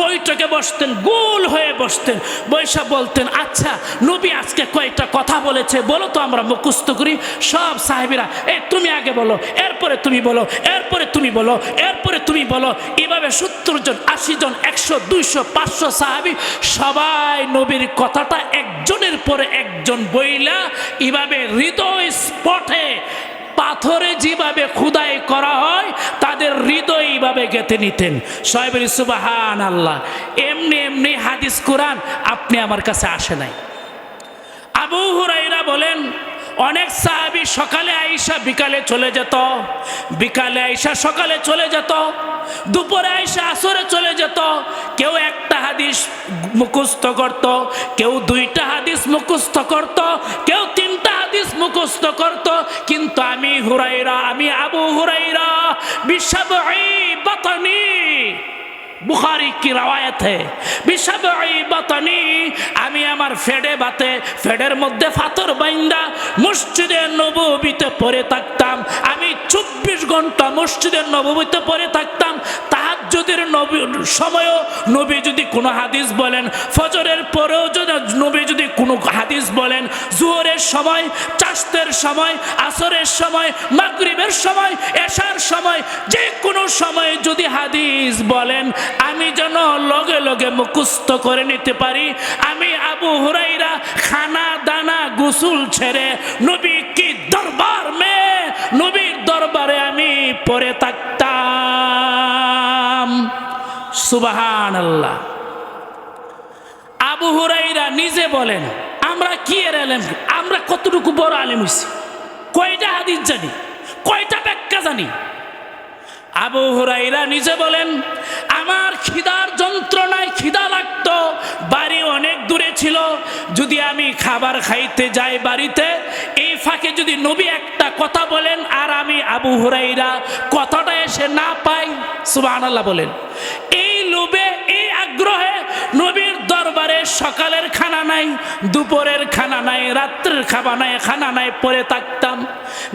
বৈঠকে বসতেন, গোল হয়ে বসতেন, বৈশা বলতেন, আচ্ছা নবী আজকে কয়েকটা কথা বলেছে, বলো তো আমরা মুখস্থ করি। সব সাহাবীরা, তুমি আগে বলো, এরপরে তুমি বলো, এরপরে তুমি বলো, এরপরে তুমি বলো। এভাবে 70 জন, 80 জন, 100, 200, 500 সাহাবী সবাই নবীর কথাটা একজনের পরে একজন বইলা এভাবে হৃদয় স্পটে, পাথরে যেভাবে খোদাই করা হয় তাদের হৃদয় এইভাবে গেঁথে নিতেন। সবাই বলি সুবহানাল্লাহ। এমনি এমনি হাদিস কোরআন আপনি আমার কাছে আসে নাই। আবু হুরায়রা বলেন, অনেক সাহাবী সকালে আইসা বিকালে চলে যেত, বিকালে আইসা সকালে চলে যেত, দুপুরে আইসা আসরে চলে যেত। কেউ একটা হাদিস মুখস্থ করত, কেউ 2টা হাদিস মুখস্থ করত, কেউ 3টা হাদিস মুখস্থ করত। কিন্তু আমি আবু হুরায়রা বিশাবঈ বাতনি, বুখারী কি রওয়ায়াত है, বিশাবঈ বাতনি, আমি আমার ফেডের মধ্যে ফাতর বাইন্দা মসজিদে নববীতে পড়ে থাকতাম। আমি 24 ঘন্টা মসজিদে নববীতে পড়ে থাকতাম। তাহাজ্জুদ তাহাজ্জুদের সময়ও নবী যদি কোনো হাদিস বলেন, ফজরের পরেও যদি নবী যদি কোনো হাদিস বলেন, জোহরের সময়, চাশতের সময়, আসরের সময়, মাগরিবের সময়, এশার সময়, যে কোনো সময় যদি হাদিস বলেন, আমি যেন লগে লগে মুখস্থ করে নিতে পারি। আমি আবু হুরাইরা খানা দানা গোসল ছেড়ে নবী কি দরবার নবীর দরবারে আমি পড়ে থাকতাম। সুবহানাল্লাহ। আবু হুরাইরা নিজে বলেন, আমরা কি এর আলেম, আমরা কতটুকু বড় আলেম হইছি, কয়টা হাদিস জানি, কয়টা ব্যাখ্যা জানি। আবু হুরাইরা নিজে বলেন, আমার খিদার যন্ত্রণায় খিদা লাগতো, বাড়ি অনেক দূরে ছিল, যদি আমি খাবার খাইতে যাই বাড়িতে, এই ফাঁকে যদি নবী একটা কথা বলেন আর আমি আবু হুরাইরা কথাটা এসে না পাই, সুবহানাল্লাহ বলেন, এই লোভে, এই আগ্রহে নবীর দরবারে সকালের খানা নাই, দুপুরের খানা নাই, রাত্রের খানা নাই, পড়ে থাকতাম,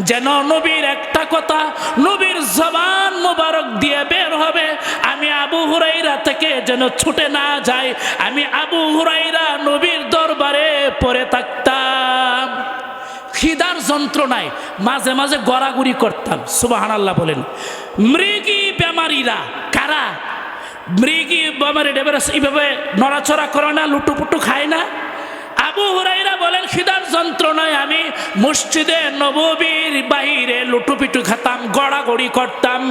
যেন নবীর একটা কথা নবীর জবান মোবারক দিয়ে বের হবে, আমি আবু হুরাইরা থেকে যেন ছুটে না যায়, আমি আবু হুরাইরা নবীর দরবারে পড়ে থাকতাম। খিদার যন্ত্রণায় মাঝে মাঝে গড়াগড়ি করতাম। সুবহানাল্লাহ বলেন। মৃগী বেমারিরা কারা? মৃগী বেমারি এইভাবে নড়াচড়া করে না, লুটুপুটু খায় না। আবু হুরাইরা বলেন, খিদার যন্ত্রণায় আমি মসজিদে নববীর বাহিরে লুটুপিটু খেতাম, গড়াগড়ি করতাম।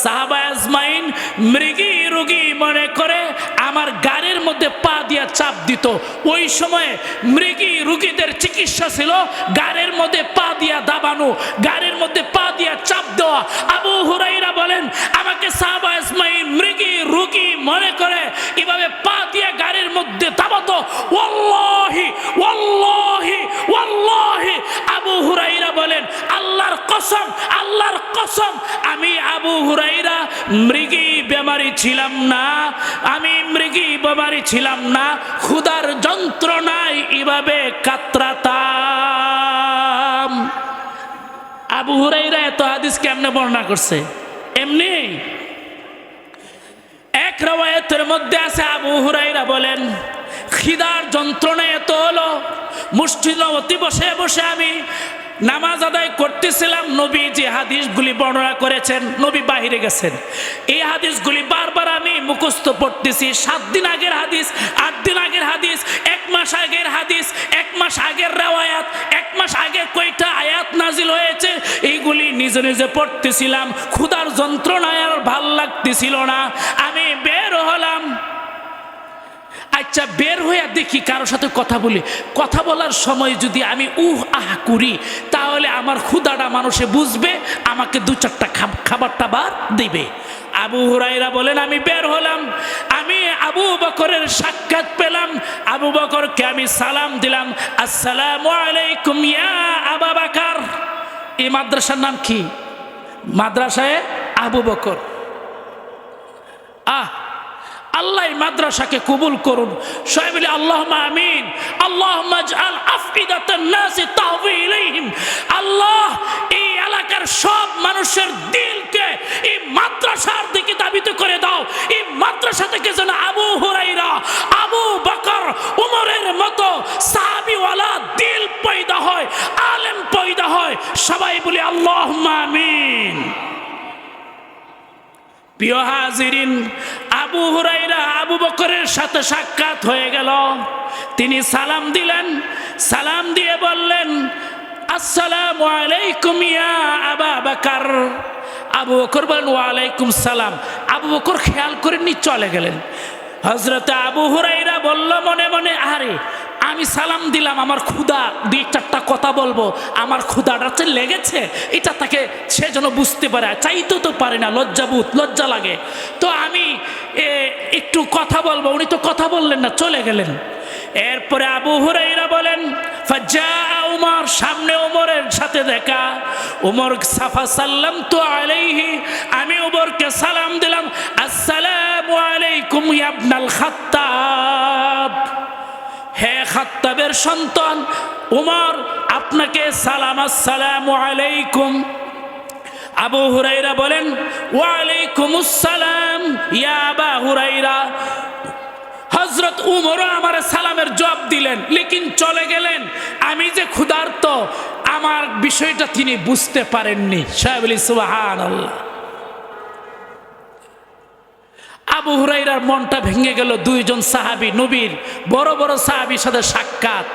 সাহাবা আজমাইন মৃগী রোগী মনে করে আমার গাড়ির মধ্যে পা দিয়া চাপ দিত। ওই সময়ে মৃগী রোগীদের চিকিৎসা ছিল গাড়ির মধ্যে পা দিয়া দাবানো, গাড়ির মধ্যে পা দিয়া চাপ দেওয়া। আবু হুরাইরা বলেন, আমাকে সাহাবা আজমাইন মৃগী রোগী মনে করে এভাবে পা দিয়া গাড়ির মধ্যে দাবাতো। ওয়াল্লাহি ওয়াল্লাহি ওয়াল্লাহি, আবু হুরাইরা বলেন, আল্লাহর কসম, আল্লাহর কসম, আমি আবু হুরাইরা মৃগী বেমারি ছিলাম না, আমি মৃগী বেমারি ছিলাম না, ক্ষুধার যন্ত্রণায় এভাবে কাতরাতাম। আবু হুরাইরা এত হাদিস কেমনে বর্ণনা করছে? এমনি এক রওয়ায়াতের মধ্যে আছে, আবু হুরাইরা বলেন, খিদার যন্ত্রণা এত হলো, মসজিদ নববীতে বসে বসে আমি নামাজ আদায় করতেছিলাম। নবী যে হাদিসগুলি বর্ণনা করেছেন, নবী বাহিরে গেছেন, এই হাদিসগুলি বারবার আমি মুখস্থ পড়তেছি। 7 দিন আগের হাদিস, 8 দিন আগের হাদিস, 1 মাস আগের হাদিস, 1 মাস আগের রেওয়ায়াত, 1 মাস আগে কয়টা আয়াত নাজিল হয়েছে, এইগুলি নিজে নিজে পড়তেছিলাম। ক্ষুধার যন্ত্রণায় আর ভাল লাগতেছিল না, আমি বের হলাম। আচ্ছা, বের হয়ে দেখি কারোর সাথে কথা বলি, কথা বলার সময় যদি আমি আহ করি, তাহলে আমার ক্ষুধাটা মানুষে বুঝবে, আমাকে 2-4টা খাবার টাবার দিবে। আবু হুরাইরা বলেন, আমি বের হলাম, আমি আবু বকরের সাক্ষাৎ পেলাম। আবু বকরকে আমি সালাম দিলাম, আসসালামু আলাইকুম ইয়া আবু বকর। এই মাদ্রাসার নাম কি? মাদ্রাসায়ে আবু বকর। আল্লাহ মাদ্রাসাকে কবুল করুন। সবাই বলি আল্লাহুম্মা আমিন। আল্লাহুম্মা আজআল আফইদাতান নাসি তাহবি ইলাইহিম। আল্লাহ এই এলাকার সব মানুষের দিলকে এই মাদ্রাসার দিকে ধাবিত করে দাও। এই মাদ্রাসা থেকে যেন আবু হুরাইরা, আবু বকর, উমরের মতো সাহাবীওয়ালা দিল পয়দা হয়, আলেম পয়দা হয়। সবাই বলি আল্লাহুম্মা আমিন। প্রিয় হাজিরিন, আবু হুরাইরা আবু বকরের সাথে সাক্ষাৎ হয়ে গেল। তিনি সালাম দিলেন, সালাম দিয়ে বললেন, আসসালামু আলাইকুম ইয়া আবু বকর। আবু বকর বলেন, ওয়ালাইকুম সালাম। আবু বকর খেয়াল করেননি, চলে গেলেন। হযরত আবু হুরাইরা বলল মনে মনে, আরে আমি সালাম দিলাম, আমার ক্ষুধা, 2-4টা কথা বলবো, আমার ক্ষুধাটা লেগেছে, এটা তাকে সে যেন বুঝতে পারে, চাইতেও তো পারে না, লজ্জা লাগে, তো আমি একটু কথা বলবো। উনি তো কথা বললেন না, চলে গেলেন। এরপরে আবু হুরাইরা বলেন, ফাজা উমর, সামনে উমরের সাথে দেখা। উমর সাফা সাল্লাম তো আলাইহি, আমি উমরকে সালাম দিলাম, আসসালামু আলাইকুম ইয়া ইবনাল খাত্তাব। হে খাত্তাবের সন্তান উমর, আপনাকে সালাম, আসসালামু আলাইকুম। আবু হুরাইরা বলেন, ওয়ালাইকুমুস সালাম ইয়া আবা হুরাইরা। হযরত উমরও আমার সালামের জবাব দিলেন, লেকিন চলে গেলেন। আমি যে ক্ষুধার্ত আমার বিষয়টা তিনি বুঝতে পারেননি। সাহেব বলি সুবহানাল্লাহ। আবু হুরাইরার মনটা ভেঙে গেল। দুইজন সাহাবী, নবীর বড় বড় সাহাবীর সাথে সাক্ষাৎ,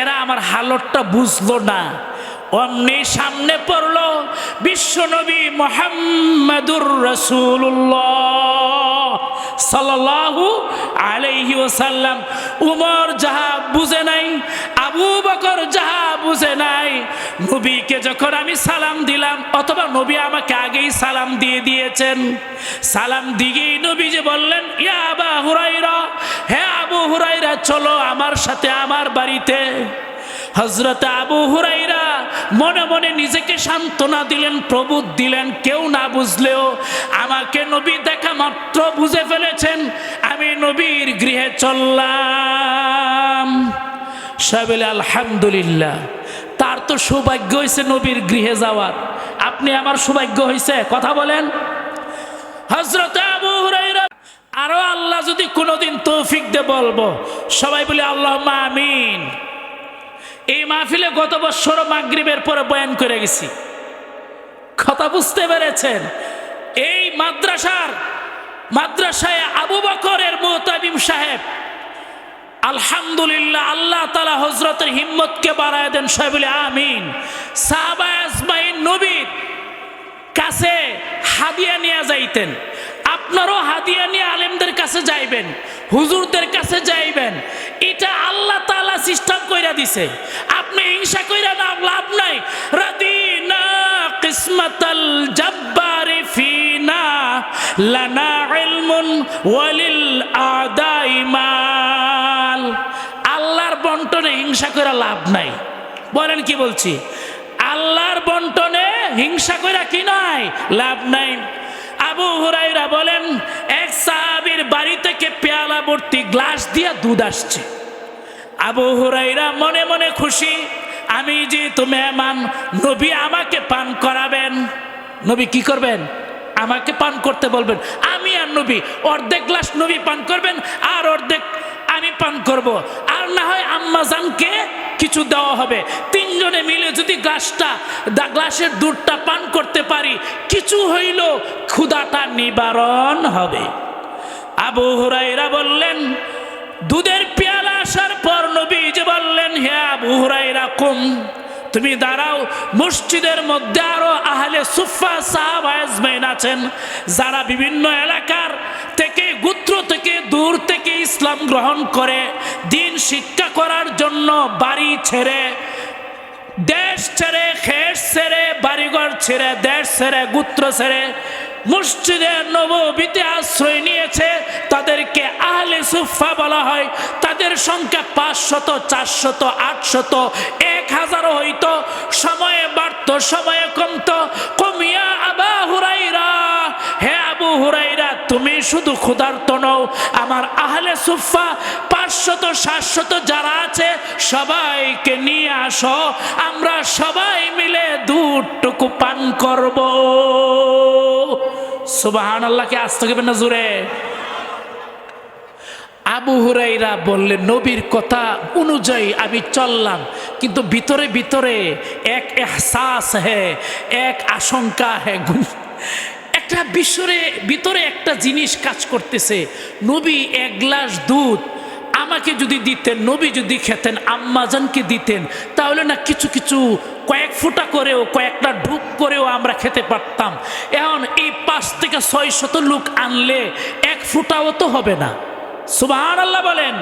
এরা আমার হালতটা বুঝলো না। অমনি সামনে পড়লো বিশ্বনবী মুহাম্মাদুর রাসূলুল্লাহ সাল্লাল্লাহু আলাইহি ওয়াসাল্লাম। উমর যাহা বুঝে নাই, আবু বকর যাহা বুঝে নাই, নবীকে যখন আমি সালাম দিলাম, অথবা নবী আমাকে আগেই সালাম দিয়ে দিয়েছেন, সালাম দিয়েই নবী যে বললেন, ইয়া আবা হুরাইরা, হে আবু হুরাইরা চলো আমার সাথে আমার বাড়িতে। হযরত আবু হুরাইরা মনে মনে নিজেকে সান্ত্বনা দিলেন, প্রবোধ দিলেন, কেউ না বুঝলেও আমাকে নবী দেখা মাত্র বুঝে ফেলেছেন, আমি নবীর গৃহে চললাম। সবাই বলে আলহামদুলিল্লাহ। তার তো সৌভাগ্য হয়েছে নবীর গৃহে যাওয়ার, আপনি আমার সৌভাগ্য হয়েছে? কথা বলেন। হযরত আবু হুরাইরা আরো আল্লাহ যদি কোনোদিন তৌফিক দে বলবো, সবাই বলে আল্লাহুম্মা আমিন। এই মাহফিলে গত বছর মাগরিবের পরে বয়ান করে গেছি, কথা বুঝতে পেরেছেন? এই মাদ্রাসায় আবু বকরের মুতাবিম সাহেব, আলহামদুলিল্লাহ, আল্লাহ তাআলা হযরতের হিম্মতকে বাড়ায় দেন। সবাই বলে আমিন। সাহাবা আজমাইন নবীর কাছে হাদিয়া নিয়ে যাইতেন, আপনারও হাদিয়া নিয়ে আলেমদের কাছে যাইবেন, হুজুরদের কাছে যাইবেন। এটা আল্লাহ তাআলা সিস্টেম কইরা দিছে, আপনি হিংসা কইরা না লাভ নাই। রাদিনা কিসমাতাল জাব্বারি ফিনা লানা ইলমুন ওয়ালিল আদাই মাল। আল্লাহর বন্টনে হিংসা কইরা লাভ নাই। বলেন কি বলছি? আল্লাহর বন্টনে হিংসা কইরা কি নাই, লাভ নাই। আবু হুরাইরা বলেন, এক সাহাবীর বাড়ি থেকে পেয়ালা ভর্তি গ্লাস দিয়া দুধ আসছে। আবু হুরাইরা মনে মনে খুশি, আমি যেহেতু মেহমান, নবী আমাকে পান করাবেন। নবী কি করবেন? আমাকে পান করতে বলবেন। আমি আর নবী অর্ধেক গ্লাস নবী পান করবেন, আর অর্ধেক আমি পান করব, আর না হয় আম্মাজানকে কিছু দেওয়া হবে। তিনজনে মিলে যদি গ্লাসের দুধটা পান করতে পারি, কিছু হইল ক্ষুধাটা নিবারণ হবে। আবু হুরাইরা বললেন, দুধের পেয়ালা আসার পর নবী যে বললেন, হে আবু হুরাইরা কুম, তুমি দাঁড়াও। মসজিদের মধ্যে আরো আহলে সুফা সাহাবা আজমাইন আছেন, যারা বিভিন্ন এলাকার থেকে, গোত্র থেকে, দূর থেকে ইসলাম গ্রহণ করে দিন শিক্ষা করার জন্য বাড়ি ছেড়ে, দেশ ছেড়ে, খেস ছেড়ে, বাড়িঘর ছেড়ে, দেশ ছেড়ে, গোত্র ছেড়ে মসজিদে নববীতে আশ্রয় নিয়েছে। তাদেরকে আহলে সুফা বলা হয়। তাদের সংখ্যা 500, 400, 800, 1000 হইতো। সময়ে বাড়তো, সময়ে কমতো। কমিয়া আবা হুরাইরা, হে আবু হুরাইরা, তুমি শুধু ক্ষুধার্ত নও, আমার আহলে সুফা 500, 700 যারা আছে সবাইকে নিয়ে আসো, আমরা সবাই মিলে দুধটুকু পান করব। সুবহানাল্লাহকে আসতে হবে না জোরে? আবু হুরাইরা বললেন, নবীর কথা অনুযায়ী আমি চললাম, কিন্তু ভিতরে ভিতরে এক এহসাস হ্যাঁ, এক আশঙ্কা হ্যাঁ, একটা ভিতরে একটা জিনিস কাজ করতেছে। নবী এক গ্লাস দুধ আমাকে যদি দিতেন, নবী যদি খেতেন, আম্মাজানকে দিতেন, তাহলে না কিছু কিছু কয়েক ফুটা করেও, কয়েকটা ঢুক করেও আমরা খেতে পারতাম। এখন এই 5 থেকে 600 লোক আনলে এক ফুটাও তো হবে না। সুবহানাল্লাহ বলেন।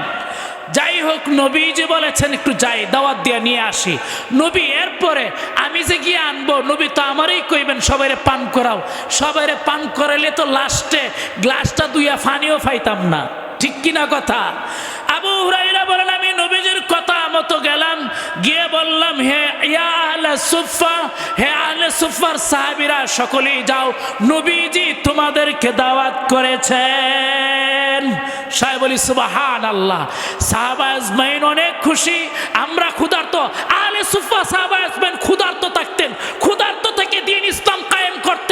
যাই হোক, নবী যে বলেছেন একটু যাই দাওয়াত দিয়ে নিয়ে আসি। নবী এরপরে আমি যে গিয়ে আনবো, নবী তো আমারই কইবেন সবাইরে পান করাও। সবাইরে পান করাইলে তো লাস্টে গ্লাসটা দুইয়া ফানিও পাইতাম না, ঠিক কিনা কথা? আবু হুরাইরা বলেন, আমি নবীজির কথা মতো গেলাম, গিয়ে বললাম, হে ইয়া আহলে সুফা, হে আহলে সুফার সাহাবীরা সকলেই যাও, নবীজি তোমাদেরকে দাওয়াত করেছেন। সাহেব বলি সুবহানাল্লাহ। সাহাবা আজমাইন অনেক খুশি, আমরা ক্ষুধার্ত। আহলে সুফা সাহাবা আজমাইন ক্ষুধার্ত থাকতেন, ক্ষুধার্ত থেকে দিন ইসলাম কায়েম করতেন।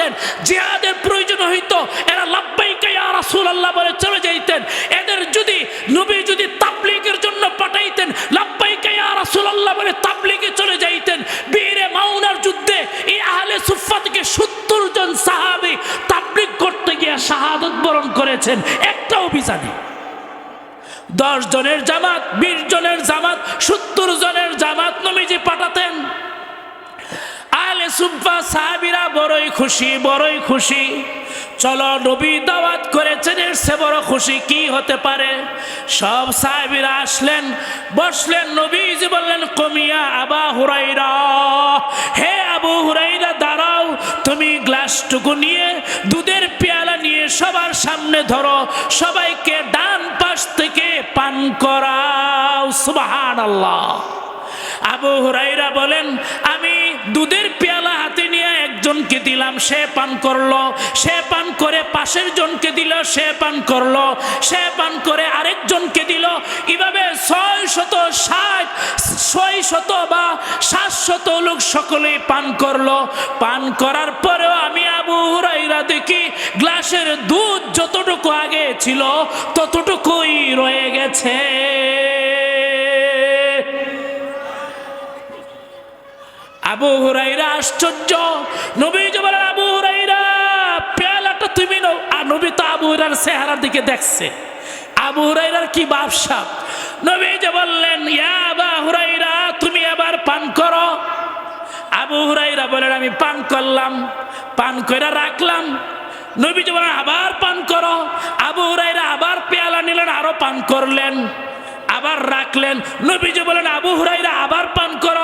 করেছেন, একটা অভিযানে 10 জনের জামাত, 20 জনের জামাত, 70 জনের জামাত নবীজি পাঠাতেন। আলে সুফা সাহাবীরা বড়ই খুশি, বড়ই খুশি। চলো, নবী দাওয়াত করেছেন, এর চেয়ে বড় খুশি কি হতে পারে। সব সাহাবীরা আসলেন, বসলেন। নবীজি বললেন, কমিয়া আবা হুরাইরা, হে আবু হুরাইরা দাঁড়াও, তুমি গ্লাসটুকু নিয়ে, দুধের পেয়ালা নিয়ে সবার সামনে ধরো, সবাইকে ডান পাশ থেকে পান করাও। সুবহানাল্লাহ। আবু হুরাইরা বলেন, আমি দুধের পেয়ালা হাতে নিয়ে একজনকে দিলাম, সে পান করলো, সে পান করে পাশের জনকে দিল, সে পান করলো, সে পান করে আরেকজনকে দিল। এভাবে 660 বা 700 লোক সকলেই পান করলো। পান করার পরেও আমি আবু হুরাইরা দেখি গ্লাসের দুধ যতটুকু আগে ছিল ততটুকুই রয়ে গেছে। আবু হুরাইরা আশ্চর্য। নবীজি বলেন, আবু হুরাইরা পেয়ালাটা তুমি নাও। আর নবী তো আবু হুরাইরার চেহারার দিকে দেখছে, আবু হুরাইরার কি ব্যবসা। নবীজি বললেন, ইয়া আবু হুরাইরা, তুমি এবার পান করো। আবু হুরাইরা বলেন, আমি পান করলাম, পান করে রাখলাম। নবীজি বলেন, আবার পান করো। আবু হুরাইরা আবার পেয়ালা নিলেন, আরো পান করলেন, আবার রাখলেন। নবীজি বলেন, আবু হুরাইরা আবার পান করো।